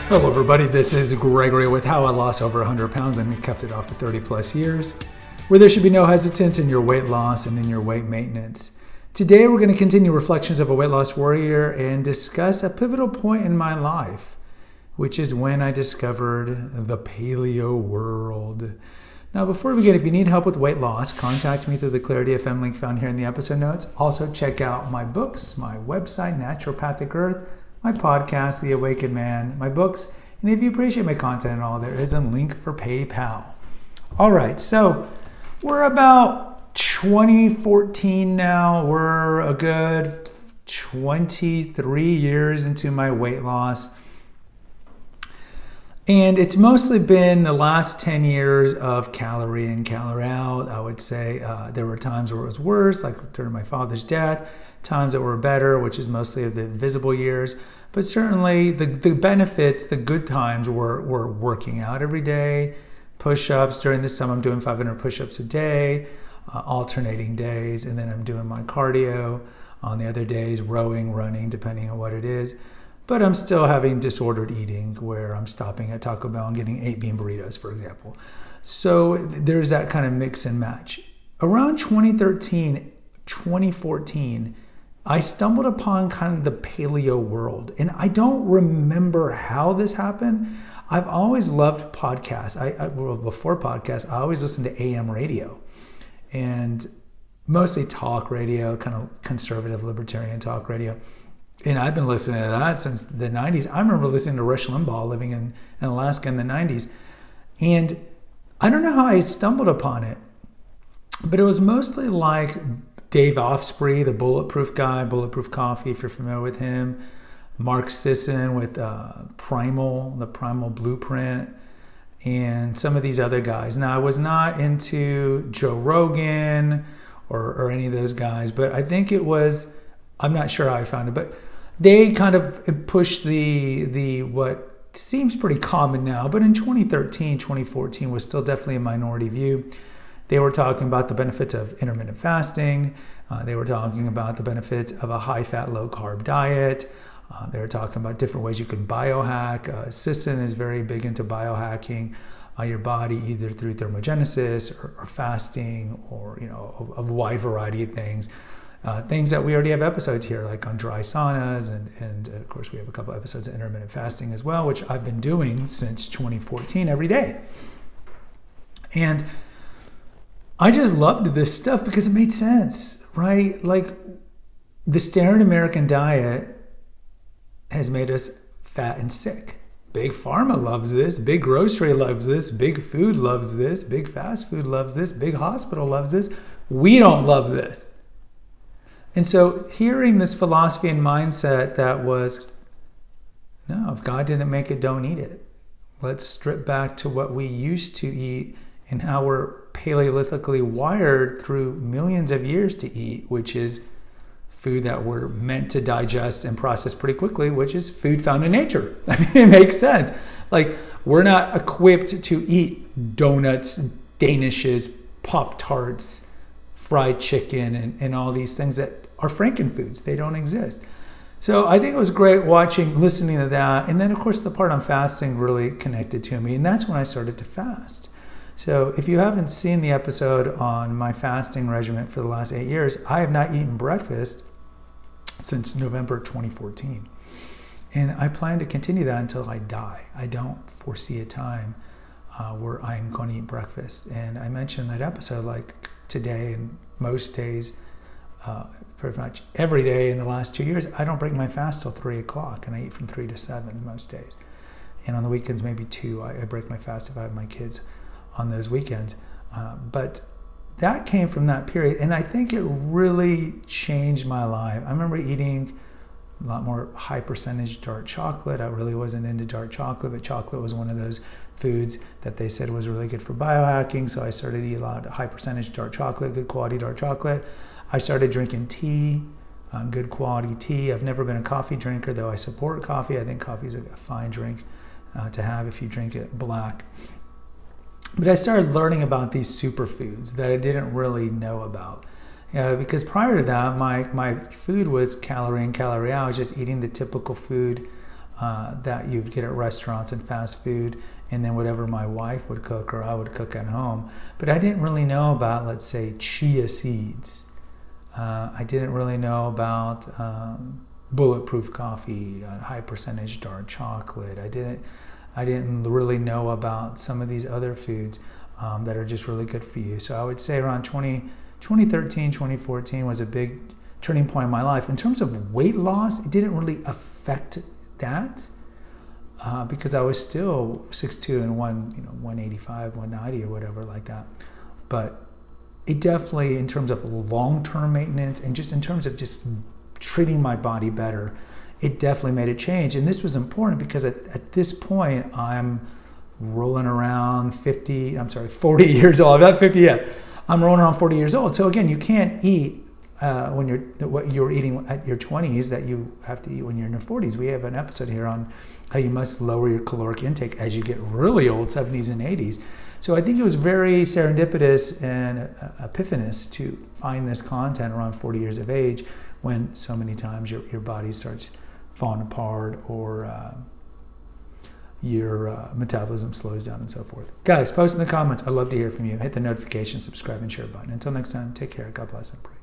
Hello everybody, this is Gregory with How I Lost Over 100 Pounds and kept it off for 30 plus years, where there should be no hesitance in your weight loss and in your weight maintenance. Today we're going to continue Reflections of a Weight Loss Warrior and discuss a pivotal point in my life, which is when I discovered the paleo world. Now before we begin, if you need help with weight loss, contact me through the Clarity FM link found here in the episode notes. Also check out my books, my website, Naturopathic Earth, my podcast, The Awakened Man, my books, and if you appreciate my content and all, there is a link for PayPal. All right, so we're about 2014 now. We're a good 23 years into my weight loss. And it's mostly been the last 10 years of calorie in, calorie out. I would say there were times where it was worse, like during my father's death, times that were better, which is mostly of the visible years. But certainly the benefits, the good times were working out every day, push-ups. During this time, I'm doing 500 push-ups a day, alternating days, and then I'm doing my cardio on the other days, rowing, running, depending on what it is. But I'm still having disordered eating where I'm stopping at Taco Bell and getting 8 bean burritos, for example. So there's that kind of mix and match. Around 2013, 2014, I stumbled upon kind of the paleo world. And I don't remember how this happened. I've always loved podcasts. Well, before podcasts, I always listened to AM radio and mostly talk radio, kind of conservative libertarian talk radio. And I've been listening to that since the 90s. I remember listening to Rush Limbaugh living in Alaska in the 90s. And I don't know how I stumbled upon it, but it was mostly like Dave Offspree, the Bulletproof guy, Bulletproof Coffee, if you're familiar with him. Mark Sisson with Primal, the Primal Blueprint, and some of these other guys. Now, I was not into Joe Rogan or any of those guys, but I think it was, I'm not sure how I found it, but they kind of pushed the what seems pretty common now, but in 2013, 2014 was still definitely a minority view. They were talking about the benefits of intermittent fasting. They were talking about the benefits of a high-fat, low-carb diet. They were talking about different ways you can biohack. Sisson is very big into biohacking your body, either through thermogenesis or fasting, or a wide variety of things. Things that we already have episodes here, like on dry saunas, and of course we have a couple episodes of intermittent fasting as well, which I've been doing since 2014 every day. And I just loved this stuff because it made sense, right? Like the standard American diet has made us fat and sick. Big pharma loves this, big grocery loves this, big food loves this, big fast food loves this, big hospital loves this. We don't love this. And so hearing this philosophy and mindset that was, no, if God didn't make it, don't eat it. Let's strip back to what we used to eat and how we're paleolithically wired through millions of years to eat, which is food that we're meant to digest and process pretty quickly, which is food found in nature. I mean, it makes sense. Like, we're not equipped to eat donuts, Danishes, Pop-Tarts, fried chicken, and all these things that are frankenfoods. They don't exist. So I think it was great listening to that. And then of course the part on fasting really connected to me. And that's when I started to fast. So if you haven't seen the episode on my fasting regimen for the last 8 years, I have not eaten breakfast since November 2014. And I plan to continue that until I die. I don't foresee a time where I'm going to eat breakfast. And I mentioned that episode, like today and most days, pretty much every day in the last 2 years, I don't break my fast till 3 o'clock, and I eat from 3 to 7 most days. And on the weekends, maybe 2. I break my fast if I have my kids on those weekends. But that came from that period, and I think it really changed my life. I remember eating a lot more high percentage dark chocolate. I really wasn't into dark chocolate, but chocolate was one of those foods that they said was really good for biohacking. So I started eating a lot of high percentage dark chocolate, good quality dark chocolate. I started drinking tea, good quality tea. I've never been a coffee drinker, though I support coffee. I think coffee is a fine drink to have if you drink it black. But I started learning about these superfoods that I didn't really know about. Because prior to that, my food was calorie in, calorie out. I was just eating the typical food that you'd get at restaurants and fast food, and then whatever my wife would cook or I would cook at home. But I didn't really know about, let's say, chia seeds. I didn't really know about bulletproof coffee, high percentage dark chocolate. I didn't really know about some of these other foods that are just really good for you. So I would say around 2013, 2014 was a big turning point in my life. In terms of weight loss, it didn't really affect that because I was still 6'2" and 185, 190 or whatever like that. But it definitely, in terms of long-term maintenance and just in terms of just treating my body better, it definitely made a change. And this was important because at this point, I'm rolling around 40 years old. I'm not 50 yet. I'm rolling around 40 years old. So again, you can't eat when what you're eating at your 20s that you have to eat when you're in your 40s. We have an episode here on how you must lower your caloric intake as you get really old, 70s and 80s. So I think it was very serendipitous and epiphanous to find this content around 40 years of age, when so many times your body starts falling apart or your metabolism slows down and so forth. Guys, post in the comments. I'd love to hear from you. Hit the notification, subscribe, and share button. Until next time, take care. God bless and pray.